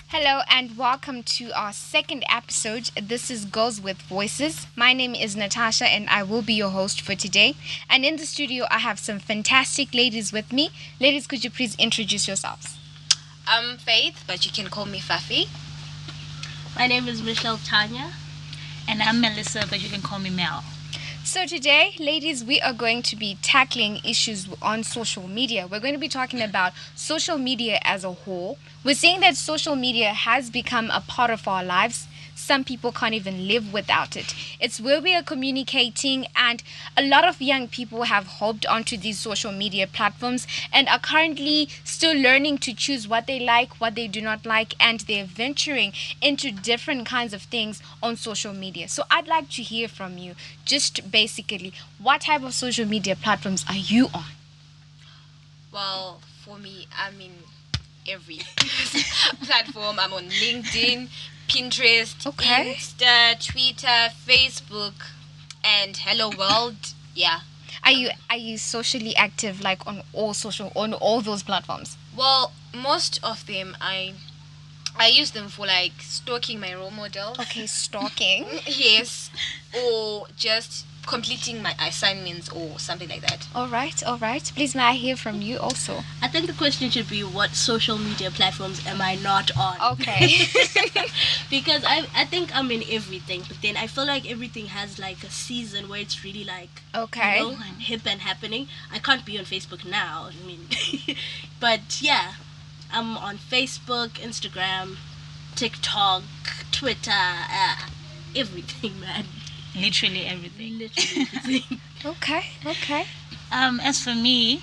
Hello and welcome to our second episode. This is Girls with Voices. My name is Natasha and I will be your host for today. And in the studio, I have some fantastic ladies with me. Ladies, could you please introduce yourselves? I'm Faith, but you can call me Fafi. My name is Michelle Tanya. And I'm Melissa, but you can call me Mel. So today, ladies, we are going to be tackling issues on social media. We're going to be talking about social media as a whole. We're saying that social media has become a part of our lives. Some people can't even live without it. It's where we are communicating, and a lot of young people have hopped onto these social media platforms and are currently still learning to choose what they like, what they do not like, and they're venturing into different kinds of things on social media. So I'd like to hear from you, just basically, what type of social media platforms are you on? Well, for me, I'm in every platform. I'm on LinkedIn, Pinterest, Okay. Insta, Twitter, Facebook, and Hello World. Yeah. Are you socially active, like on all those platforms? Well, most of them I use them for like stalking my role models. Okay, stalking. Yes, or just completing my assignments or something like that. All right. Please, may I hear from you also? I think the question should be, what social media platforms am I not on? Okay. Because I think I'm in everything, but then I feel like everything has like a season where it's really like, Okay. hip and happening. I can't be on Facebook now. I mean, but yeah, I'm on Facebook, Instagram, TikTok, Twitter, everything, man. Literally everything. Literally everything. Okay. As for me,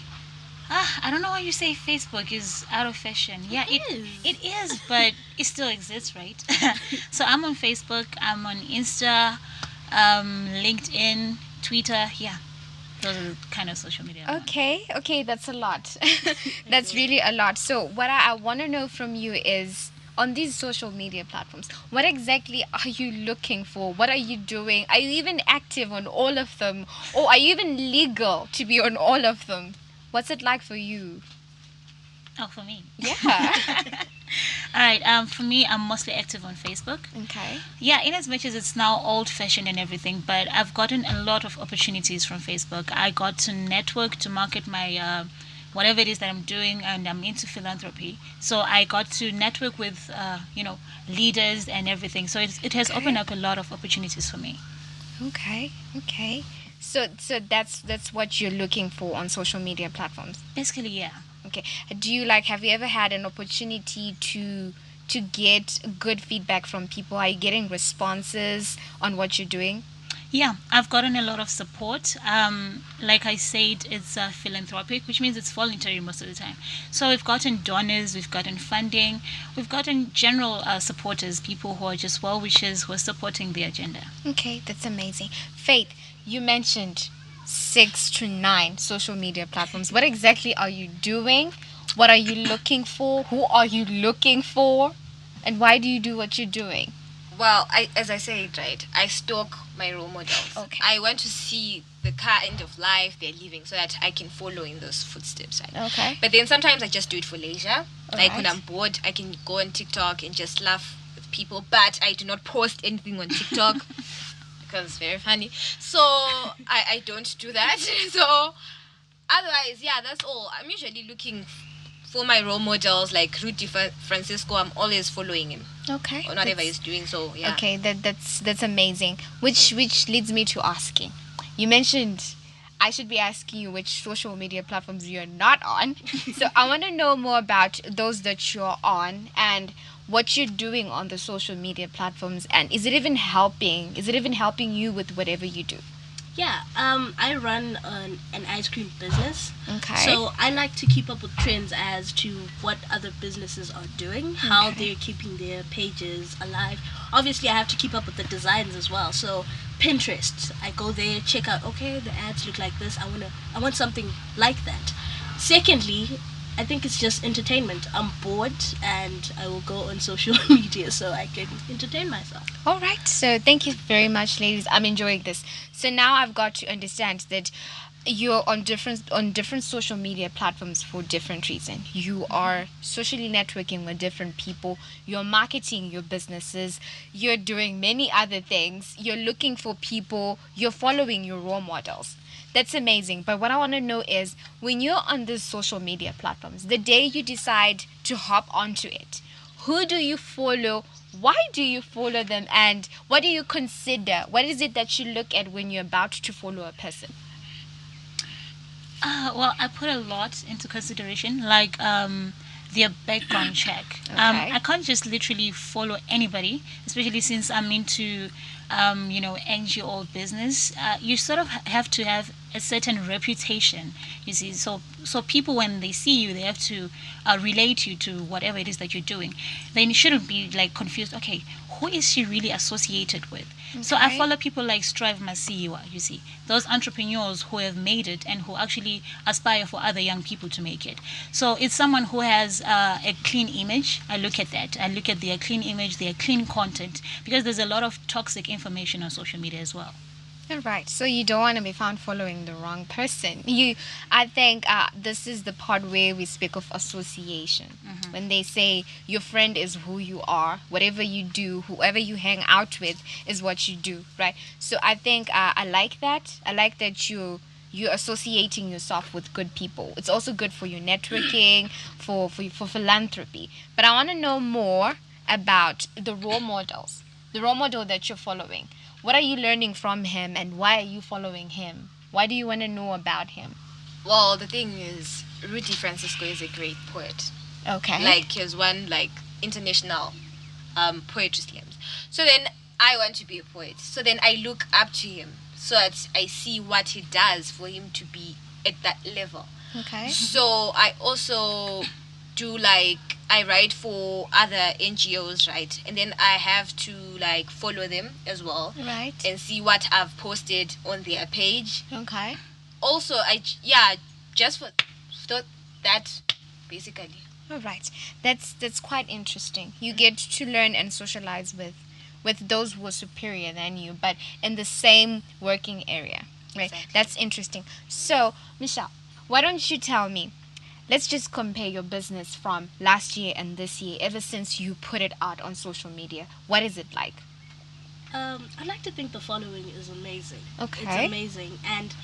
I don't know why you say Facebook is out of fashion. Yeah, it is, but it still exists, right? So I'm on Facebook, I'm on Insta, LinkedIn, Twitter. Yeah, those are the kind of social media. I'm on. Okay, that's a lot. That's really a lot. So what I want to know from you is, on these social media platforms, what exactly are you looking for? What are you doing? Are you even active on all of them? Or are you even legal to be on all of them? What's it like for you? Oh, for me. Yeah. All right. For me, I'm mostly active on Facebook. Okay. Yeah, in as much as it's now old-fashioned and everything, but I've gotten a lot of opportunities from Facebook. I got to network to market my whatever it is that I'm doing, and I'm into philanthropy. So I got to network with leaders and everything. So it has opened up a lot of opportunities for me. Okay. So that's what you're looking for on social media platforms. Basically, yeah. Okay. Have you ever had an opportunity to get good feedback from people? Are you getting responses on what you're doing? Yeah, I've gotten a lot of support. Like I said, it's philanthropic, which means it's voluntary most of the time. So we've gotten donors, we've gotten funding, we've gotten general supporters, people who are just well-wishers who are supporting the agenda. Okay, that's amazing. Faith, you mentioned 6 to 9 social media platforms. What exactly are you doing? What are you looking for? Who are you looking for? And why do you do what you're doing? Well, as I said, right, I stalk my role models. Okay. I want to see the kind of life they're living so that I can follow in those footsteps, right? Okay. But then sometimes I just do it for leisure. Like when Alright. I'm bored, I can go on TikTok and just laugh with people. But I do not post anything on TikTok because it's very funny. So I don't do that. So otherwise, yeah, that's all. I'm usually looking for my role models, like Rudy Francisco. I'm always following him Okay. on whatever he's doing. So yeah. Okay, that's amazing. Which leads me to asking. You mentioned I should be asking you which social media platforms you're not on. So I want to know more about those that you're on and what you're doing on the social media platforms, and is it even helping? Is it even helping you with whatever you do? Yeah, I run an ice cream business. Okay. So I like to keep up with trends as to what other businesses are doing, how Okay. they're keeping their pages alive. Obviously, I have to keep up with the designs as well. So Pinterest, I go there, check out. Okay, the ads look like this. I want something like that. Secondly, I think it's just entertainment. I'm bored, and I will go on social media so I can entertain myself. All right. So thank you very much, ladies. I'm enjoying this. So now I've got to understand that you're on different social media platforms for different reason. You are socially networking with different people. You're marketing your businesses. You're doing many other things. You're looking for people. You're following your role models. That's amazing. But what I want to know is when you're on these social media platforms, the day you decide to hop onto it, who do you follow? Why do you follow them? And what do you consider? What is it that you look at when you're about to follow a person? Well, I put a lot into consideration, like their background check. Okay. I can't just literally follow anybody, especially since I'm into, NGO business. You sort of have to have a certain reputation. You see, so people when they see you, they have to relate you to whatever it is that you're doing. Then you shouldn't be like confused. Okay, who is she really associated with? So I Okay. follow people like Strive Masiwa, you see, those entrepreneurs who have made it and who actually aspire for other young people to make it. So it's someone who has a clean image. I look at that. I look at their clean image, their clean content, because there's a lot of toxic information on social media as well. All right. So you don't want to be found following the wrong person. I think this is the part where we speak of association. When they say your friend is who you are, whatever you do, whoever you hang out with is what you do, right? So I think I like that. I like that you're associating yourself with good people. It's also good for your networking, for philanthropy. But I want to know more about the role models, the role model that you're following. What are you learning from him and why are you following him? Why do you want to know about him? Well, the thing is, Rudy Francisco is a great poet. Okay. Like he has won like international poetry slams. So then I want to be a poet. So then I look up to him so that I see what he does for him to be at that level. Okay. So I also do like I write for other NGOs, right? And then I have to like follow them as well Right. and see what I've posted on their page. Okay. Also, just for that basically. All right. That's quite interesting. You get to learn and socialize with those who are superior than you, but in the same working area. Right. Exactly. That's interesting. So, Michelle, why don't you tell me? Let's just compare your business from last year and this year, ever since you put it out on social media. What is it like? I like to think the following is amazing. Okay. It's amazing. And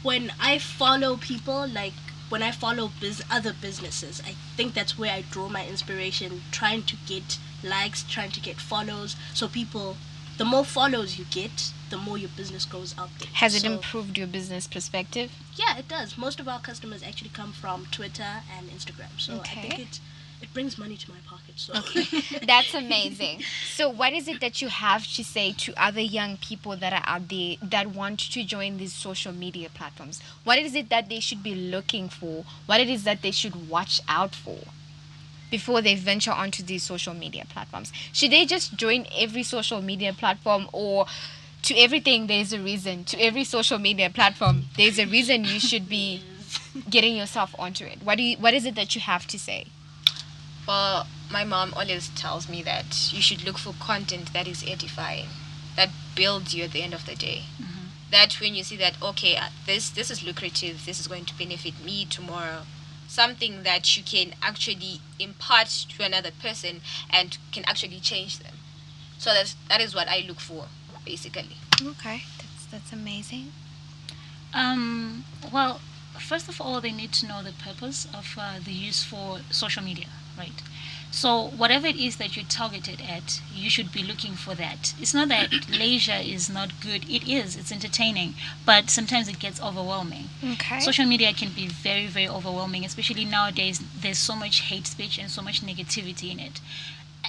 when I follow people, like when I follow other businesses, I think that's where I draw my inspiration, trying to get likes, trying to get follows. So people, the more follows you get, the more your business goes up there. Has it So, improved your business perspective? Yeah, it does. Most of our customers actually come from Twitter and Instagram. So I think Okay. it brings money to my pocket. So That's amazing. So, what is it that you have to say to other young people that are out there that want to join these social media platforms? What is it that they should be looking for? What it is that they should watch out for before they venture onto these social media platforms? Should they just join every social media platform, or to everything there's a reason? To every social media platform, there's a reason you should be getting yourself onto it. What is it that you have to say? Well, my mom always tells me that you should look for content that is edifying, that builds you at the end of the day. That when you see that okay, this is lucrative, this is going to benefit me tomorrow, something that you can actually impart to another person and can actually change them. So that is what I look for, basically. Okay, that's amazing. Well, first of all, they need to know the purpose of the use for social media, right? So whatever it is that you're targeted at, you should be looking for that. It's not that leisure is not good. It is. It's entertaining, but sometimes it gets overwhelming. Okay. Social media can be very, very overwhelming, especially nowadays. There's so much hate speech and so much negativity in it.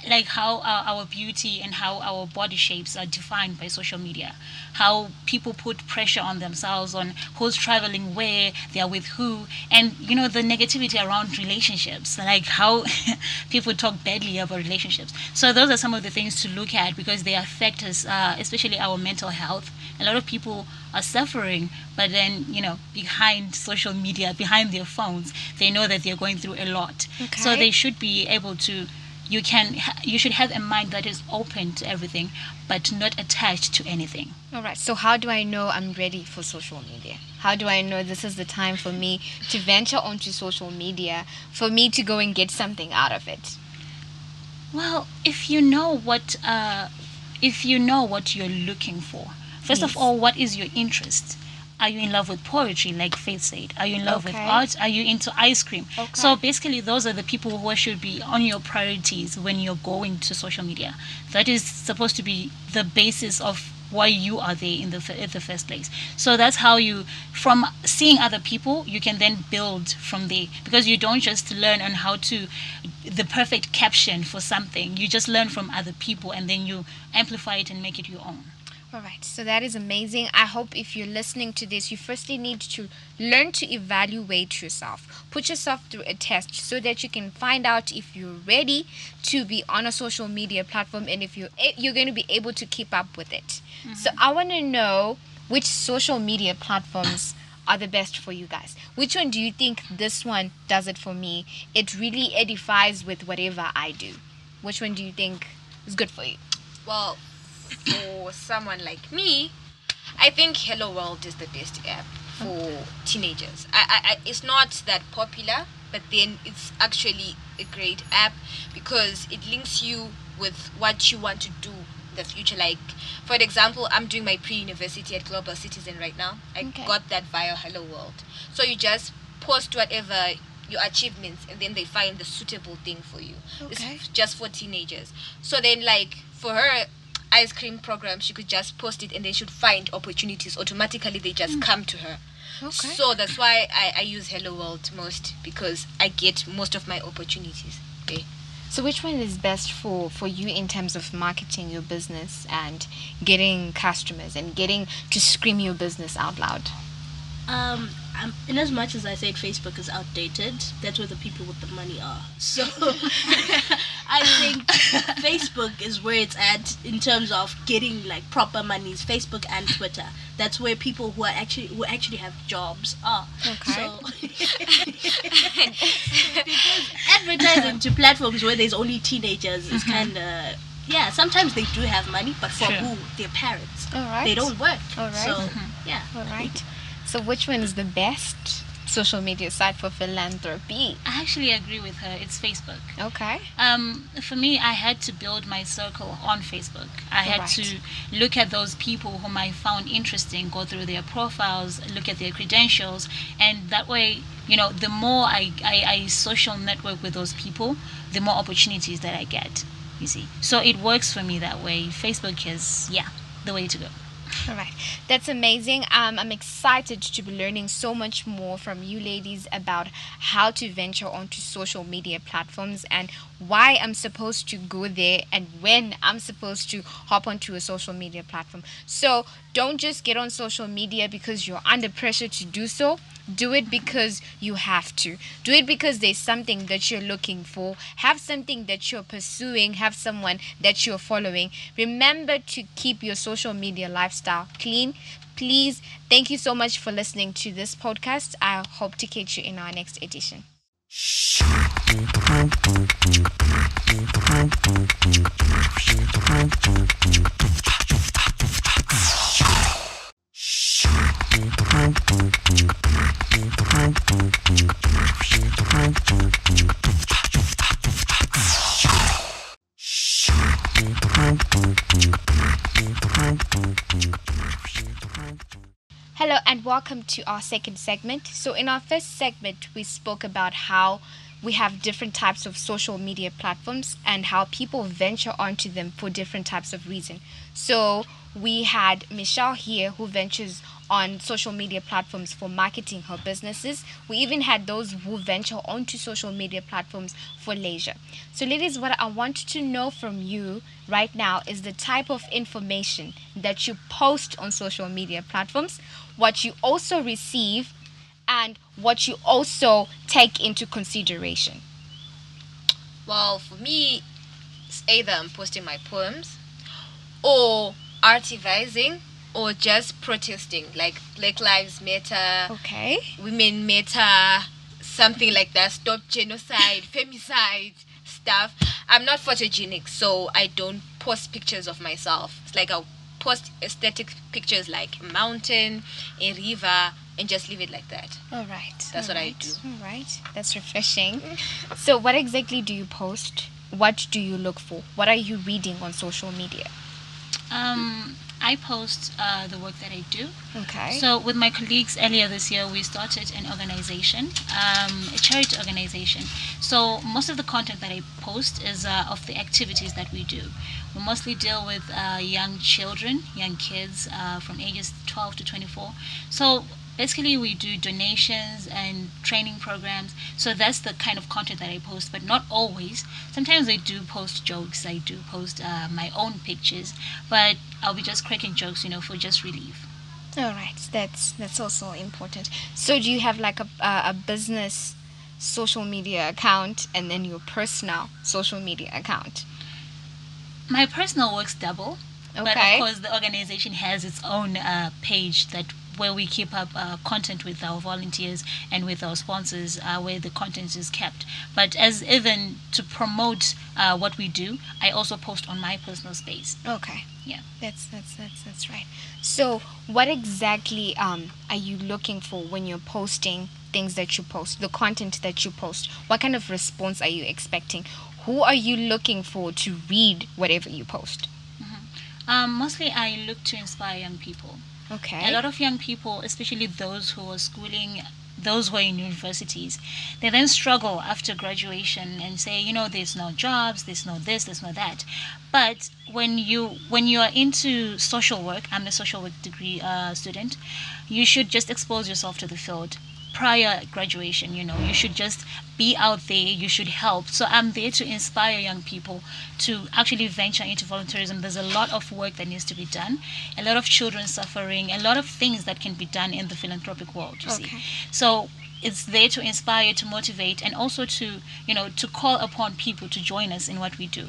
like how our beauty and how our body shapes are defined by social media, how people put pressure on themselves on who's traveling where, they're with who, and the negativity around relationships, like how people talk badly about relationships. So those are some of the things to look at because they affect us, especially our mental health. A lot of people are suffering, but then behind social media, behind their phones, they know that they're going through a lot. So Okay. they should be able to, you should have a mind that is open to everything but not attached to anything. All right. So how do I know I'm ready for social media? How do I know this is the time for me to venture onto social media, for me to go and get something out of it? Well, if you know what you're looking for, first of Yes. all, what is your interest? Are you in love with poetry, like Faith said? Are you in love with Okay. art? Are you into ice cream? Okay. So basically, those are the people who should be on your priorities when you're going to social media. That is supposed to be the basis of why you are there in the first place. So that's how you, from seeing other people, you can then build from there, because you don't just learn on how to the perfect caption for something. You just learn from other people and then you amplify it and make it your own. All right, so that is amazing. I hope if you're listening to this, you firstly need to learn to evaluate yourself. Put yourself through a test so that you can find out if you're ready to be on a social media platform and if you're going to be able to keep up with it. So I want to know which social media platforms are the best for you guys. Which one do you think this one does it for me? It really edifies with whatever I do. Which one do you think is good for you? Well, for someone like me, I think Hello World is the best app for teenagers. It's not that popular, but then it's actually a great app because it links you with what you want to do in the future. Like, for example, I'm doing my pre-university at Global Citizen right now. I Okay. got that via Hello World. So you just post whatever your achievements and then they find the suitable thing for you. Okay. It's just for teenagers. So then, like, for her ice cream program, she could just post it and then she'd find opportunities automatically. They just come to her. Okay. So that's why I use Hello World most, because I get most of my opportunities there. So which one is best for you in terms of marketing your business and getting customers and getting to scream your business out loud? In as much as I said Facebook is outdated, that's where the people with the money are. So I think Facebook is where it's at in terms of getting like proper monies. Facebook and Twitter. That's where people who actually have jobs are. Okay. So because advertising to platforms where there's only teenagers is kind of, yeah. Sometimes they do have money, but for Sure. who? Their parents. All right. They don't work. All right. So yeah. All right. So which one is the best social media site for philanthropy? I actually agree with her. It's Facebook. Okay. For me, I had to build my circle on Facebook. I had Right. to look at those people whom I found interesting, go through their profiles, look at their credentials, and that way, the more I social network with those people, the more opportunities that I get. You see, so it works for me that way. Facebook is, the way to go. All right. That's amazing. I'm excited to be learning so much more from you ladies about how to venture onto social media platforms and why I'm supposed to go there and when I'm supposed to hop onto a social media platform. So don't just get on social media because you're under pressure to do so. Do it because you have to. Do it because there's something that you're looking for. Have something that you're pursuing. Have someone that you're following. Remember to keep your social media lifestyle clean. Please, thank you so much for listening to this podcast. I hope to catch you in our next edition. Hello and welcome to our second segment. So in our first segment, we spoke about how we have different types of social media platforms and how people venture onto them for different types of reason. So we had Michelle here who ventures on social media platforms for marketing her businesses. We even had those who venture onto social media platforms for leisure. So, ladies, what I want to know from you right now is the type of information that you post on social media platforms, what you also receive, and what you also take into consideration. Well, for me, it's either I'm posting my poems or artivizing or just protesting, like Black Lives Matter, Okay. Women Matter, something like that. Stop genocide, femicide stuff. I'm not photogenic, so I don't post pictures of myself. It's like I'll post aesthetic pictures like a mountain, a river, and just leave it like that. All right. That's all what I right, do. All right. That's refreshing. So, what exactly do you post? What do you look for? What are you reading on social media? I post the work that I do. Okay. So with my colleagues earlier this year, we started an organization, a charity organization. So most of the content that I post is of the activities that we do. We mostly deal with young children, young kids from ages 12 to 24. So basically we do donations and training programs. So that's the kind of content that I post, but not always. Sometimes I do post jokes, I do post my own pictures, but I'll be just cracking jokes, for just relief. All right. That's also important. So, do you have like a business social media account and then your personal social media account? My personal works double, but of Okay. course the organization has its own page that where we keep up content with our volunteers and with our sponsors, where the content is kept. But as even to promote what we do, I also post on my personal space. Okay. Yeah. That's right. So, what exactly are you looking for when you're posting things that you post, the content that you post? What kind of response are you expecting? Who are you looking for to read whatever you post? Mostly I look to inspire young people. Okay. A lot of young people, especially those who are schooling, those who are in universities, they then struggle after graduation and say, there's no jobs, there's no this, there's no that. But when you are into social work, I'm a social work degree student, you should just expose yourself to the field prior graduation. You should just be out there, you should help. So I'm there to inspire young people to actually venture into volunteerism. There's a lot of work that needs to be done, a lot of children suffering, a lot of things that can be done in the philanthropic world, you see. Okay. So it's there to inspire, to motivate, and also to call upon people to join us in what we do.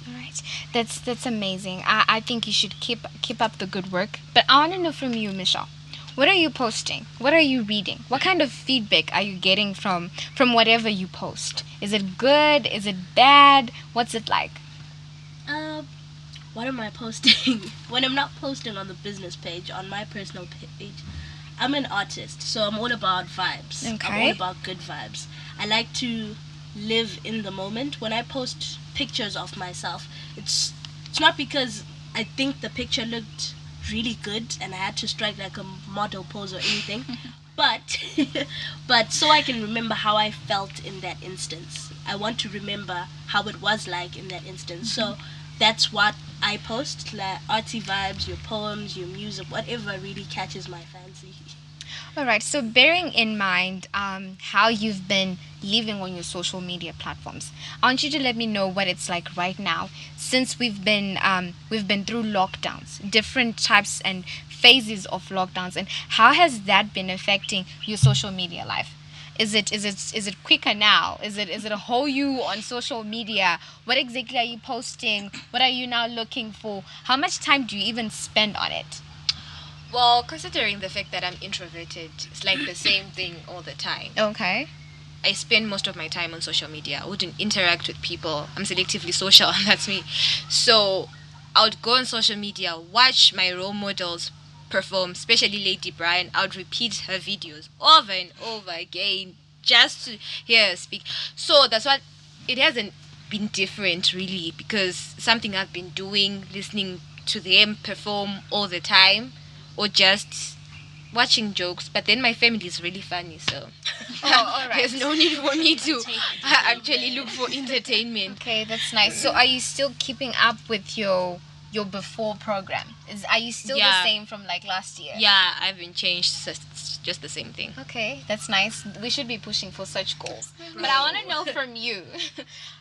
All right. That's amazing. I think you should keep up the good work. But I want to know from you, Michelle. What are you posting? What are you reading? What kind of feedback are you getting from whatever you post? Is it good? Is it bad? What's it like? Uh, what am I posting? When I'm not posting on the business page, on my personal page, I'm an artist, so I'm all about vibes. I'm Okay. all about good vibes. I like to live in the moment. When I post pictures of myself, it's not because I think the picture looked really good and I had to strike like a model pose or anything, but but so I can remember how I felt in that instance. I want to remember how it was like in that instance. So that's what I post, like artsy vibes, your poems, your music, whatever really catches my fancy. All right. So, bearing in mind how you've been living on your social media platforms, I want you to let me know what it's like right now, since we've been through lockdowns, different types and phases of lockdowns, and how has that been affecting your social media life? Is it quicker now? Is it a whole you on social media? What exactly are you posting? What are you now looking for? How much time do you even spend on it? Well, considering the fact that I'm introverted, it's like the same thing all the time. Okay. I spend most of my time on social media. I wouldn't interact with people. I'm selectively social, and that's me. So I would go on social media, watch my role models perform, especially Lady Brian. I would repeat her videos over and over again just to hear her speak. So that's what it hasn't been different really, because something I've been doing, listening to them perform all the time, or just watching jokes. But then my family is really funny, so Oh, all right. there's no need for me to Take actually look for entertainment. Okay, that's nice. So, are you still keeping up with your your before program? Are you still the Yeah. same from like last year? Yeah, I haven't changed. It's just the same thing. Okay, that's nice. We should be pushing for such goals. But I want to know from you,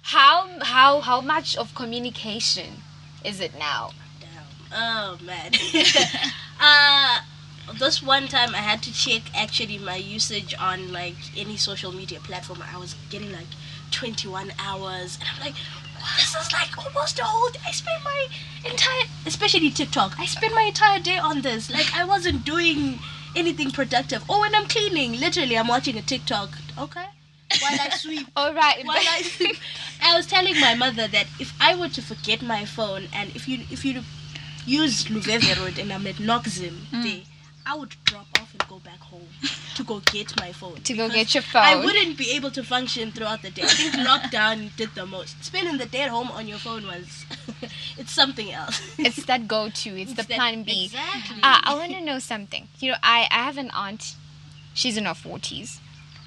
how much of communication is it now? Damn. Oh man. This one time I had to check actually my usage on like any social media platform. I was getting like 21 hours, and I'm like, "Wow, this is like almost a whole day. I spent my entire, especially TikTok. I spent my entire day on this. Like I wasn't doing anything productive. Oh, when I'm cleaning, literally, I'm watching a TikTok. Okay, while I sweep. All right. While I sweep. I was telling my mother that if I were to forget my phone, and if you use Luveve Road and I'm at Noxim day, I would drop off and go back home to go get my phone. To go because get your phone. I wouldn't be able to function throughout the day. I think lockdown did the most. Spending the day at home on your phone was, it's something else. It's that go-to. It's the that- plan B. Exactly. I want to know something. I have an aunt. She's in her 40s.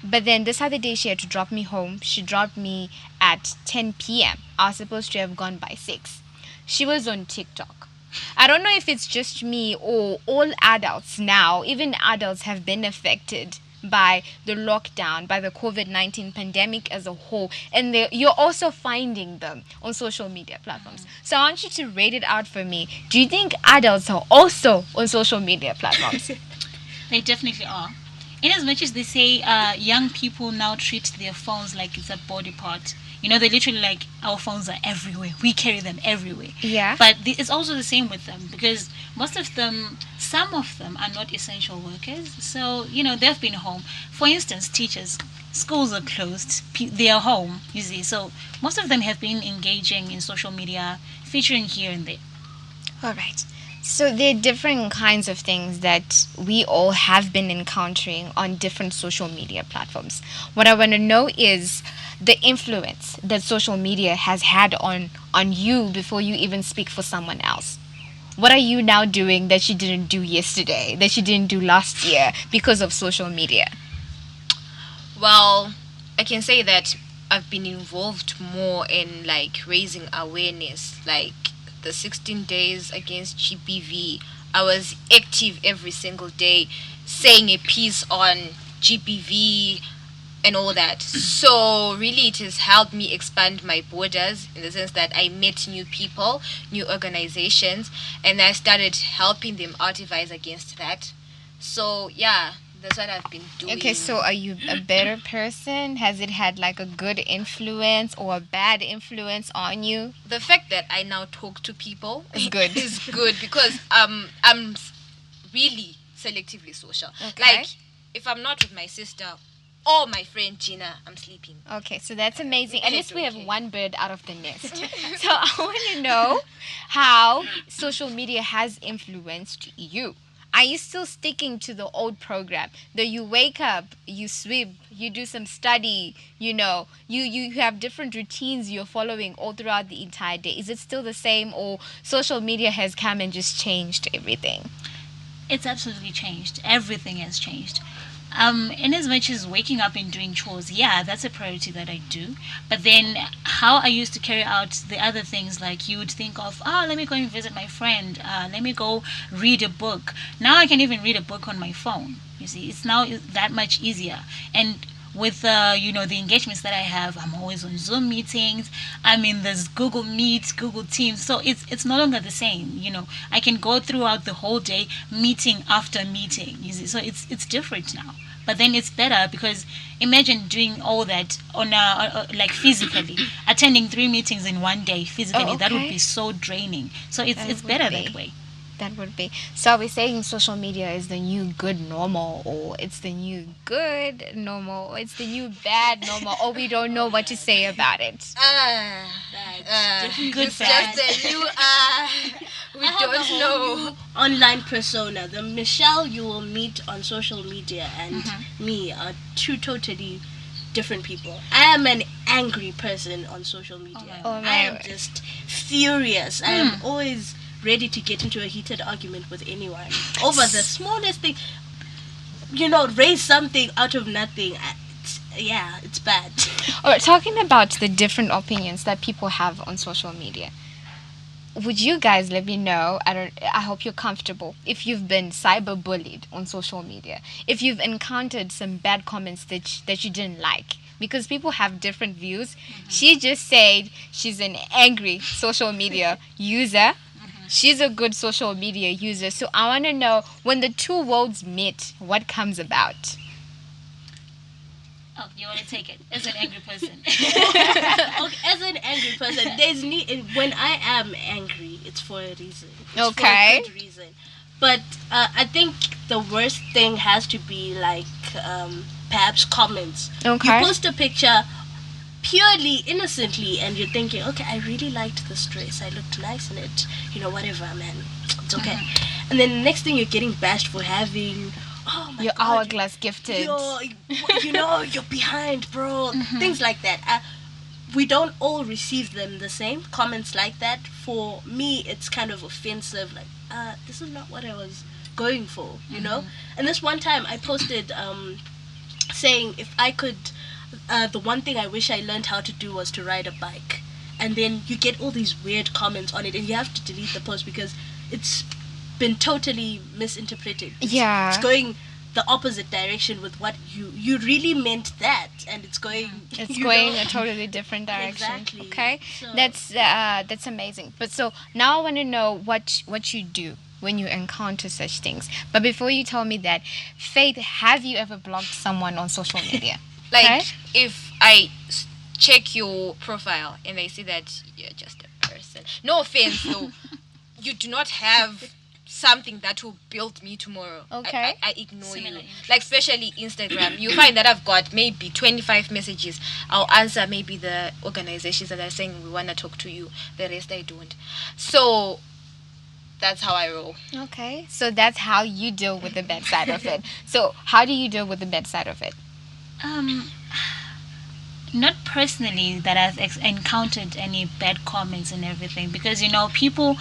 But then this other day she had to drop me home. She dropped me at 10 p.m. I was supposed to have gone by 6. She was on TikTok. I don't know if it's just me or all adults now, even adults have been affected by the lockdown, by the COVID-19 pandemic as a whole. And you're also finding them on social media platforms. So I want you to rate it out for me. Do you think adults are also on social media platforms? They definitely are. In as much as they say young people now treat their phones like it's a body part. They literally like, our phones are everywhere. We carry them everywhere. Yeah. But it's also the same with them because some of them are not essential workers. So, they've been home. For instance, teachers, schools are closed. They are home, you see. So most of them have been engaging in social media, featuring here and there. All right. So there are different kinds of things that we all have been encountering on different social media platforms. What I want to know is the influence that social media has had on you before you even speak for someone else. What are you now doing that you didn't do yesterday, that you didn't do last year because of social media? Well, I can say that I've been involved more in like raising awareness, like the 16 days against GBV. I was active every single day, saying a piece on GBV and all that. So really it has helped me expand my borders in the sense that I met new people, new organizations, and I started helping them advise against that. So yeah, that's what I've been doing. Okay, so are you a better person? Has it had like a good influence or a bad influence on you? The fact that I now talk to people Is good. is good because I'm really selectively social. Okay. Like if I'm not with my sister or my friend Gina, I'm sleeping. Okay, so that's amazing. At least we have Okay. one bird out of the nest. So I want to know how social media has influenced you. Are you still sticking to the old program? That you wake up, you sweep, you do some study, you have different routines you're following all throughout the entire day. Is it still the same, or social media has come and just changed everything? It's absolutely changed. Everything has changed. In as much as waking up and doing chores, yeah, that's a priority that I do. But then how I used to carry out the other things, like you would think of, let me go and visit my friend, let me go read a book. Now I can even read a book on my phone. You see, it's now that much easier. And with the engagements that I have, I'm always on Zoom meetings. I'm in this Google Meet, Google Teams. So it's no longer the same. I can go throughout the whole day, meeting after meeting. You see, so it's different now. But then it's better because imagine doing all that on like physically, attending 3 meetings in one day physically. Oh, That would okay. be so draining. So it's That better would that be. way. That would be. So are we saying social media is the new good normal, or it's the new good normal, or it's the new bad normal, or we don't know what to say about it? That's Good It's fact. just that you we I have a don't whole know. new online persona. The Michelle you will meet on social media and me are two totally different people. I am an angry person on social media. Oh, my I am word. just furious. I am always ready to get into a heated argument with anyone over the smallest thing. Raise something out of nothing. It's bad. Or talking about the different opinions that people have on social media. would you guys let me know? I hope you're comfortable. If you've been cyberbullied on social media, if you've encountered some bad comments that you didn't like, because people have different views. She just said she's an angry social media user. She's a good social media user. So I want to know, when the two worlds meet, what comes about? Oh, you want to take it as an angry person? Okay, as an angry person, when I am angry, it's for a reason. It's Okay. for a good reason. But I think the worst thing has to be like perhaps comments. Okay. You post a picture purely innocently, and you're thinking, okay, I really liked this dress. I looked nice in it. Whatever, man. It's okay. And then the next thing, you're getting bashed for having. Oh my Your God, hourglass gifted. you're behind, bro. Things like that. We don't all receive them the same. Comments like that, for me, it's kind of offensive. Like, this is not what I was going for, And this one time, I posted saying if I could, the one thing I wish I learned how to do was to ride a bike. And then you get all these weird comments on it, and you have to delete the post because it's been totally misinterpreted. Yeah. It's going the opposite direction with what you really meant that, and it's going It's going a totally different direction. Exactly. Okay, So- that's amazing. But so now I want to know what you do when you encounter such things. But before you tell me that, Faith, have you ever blocked someone on social media? Like, Okay. if I check your profile and I see that you're just a person. No offense, though. You do not have something that will build me tomorrow. Okay. I ignore Similar you. interests. Like, especially Instagram. You find that I've got maybe 25 messages. I'll answer maybe the organizations that are saying we want to talk to you. The rest I don't. So that's how I roll. Okay, so that's how you deal with the bad side of it. So how do you deal with the bad side of it? Um, not personally that I've encountered any bad comments and everything, because people,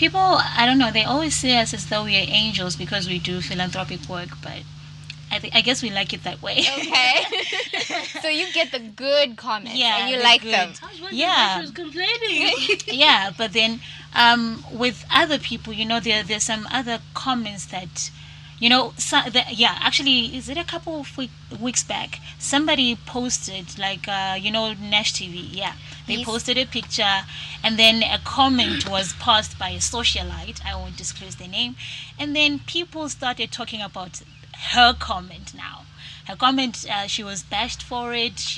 I don't know, they always see us as though we are angels because we do philanthropic work, but I guess we like it that way. Okay. So you get the good comments Yeah, and you the like good. them. I was wondering Yeah. why she was complaining. Yeah, but then with other people, there's some other comments that actually, is it a couple of weeks back, somebody posted like Nash TV, yeah, they Yes. posted a picture, and then a comment was passed by a socialite, I won't disclose their name, and then people started talking about her comment. Now her comment, she was bashed for it.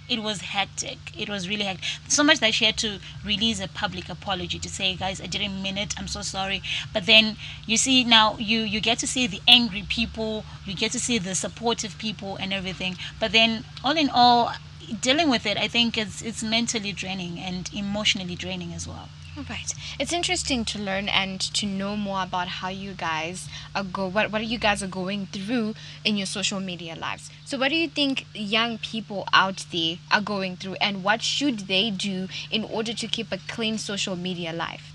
It was hectic. It was really hectic. So much that she had to release a public apology to say, guys, I didn't mean it. I'm so sorry. But then you see, now you get to see the angry people, you get to see the supportive people and everything. But then all in all, dealing with it, I think it's mentally draining and emotionally draining as well. All right. It's interesting to learn and to know more about how you guys what you guys are going through in your social media lives. So what do you think young people out there are going through, and what should they do in order to keep a clean social media life?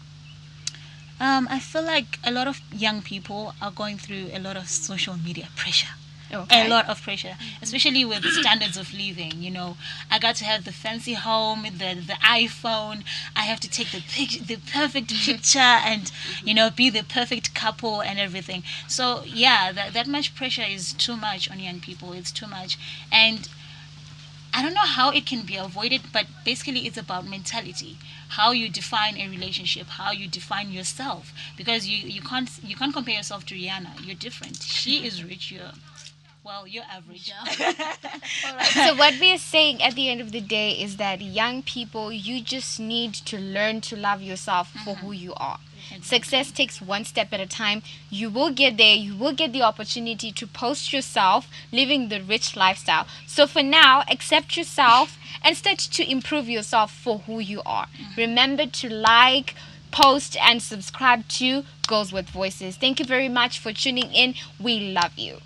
I feel like a lot of young people are going through a lot of social media pressure. Okay. A lot of pressure, especially with the standards of living. I got to have the fancy home, the iPhone. I have to take the perfect picture, and be the perfect couple and everything. So yeah, that much pressure is too much on young people. It's too much, and I don't know how it can be avoided, but basically it's about mentality, how you define a relationship, how you define yourself, because you can't compare yourself to Rihanna. You're different. She is rich. You're average. So what we're saying at the end of the day is that young people, you just need to learn to love yourself for who you are. Success takes one step at a time. You will get there. You will get the opportunity to post yourself living the rich lifestyle. So for now, accept yourself and start to improve yourself for who you are. Remember to like, post, and subscribe to Girls with Voices. Thank you very much for tuning in. We love you.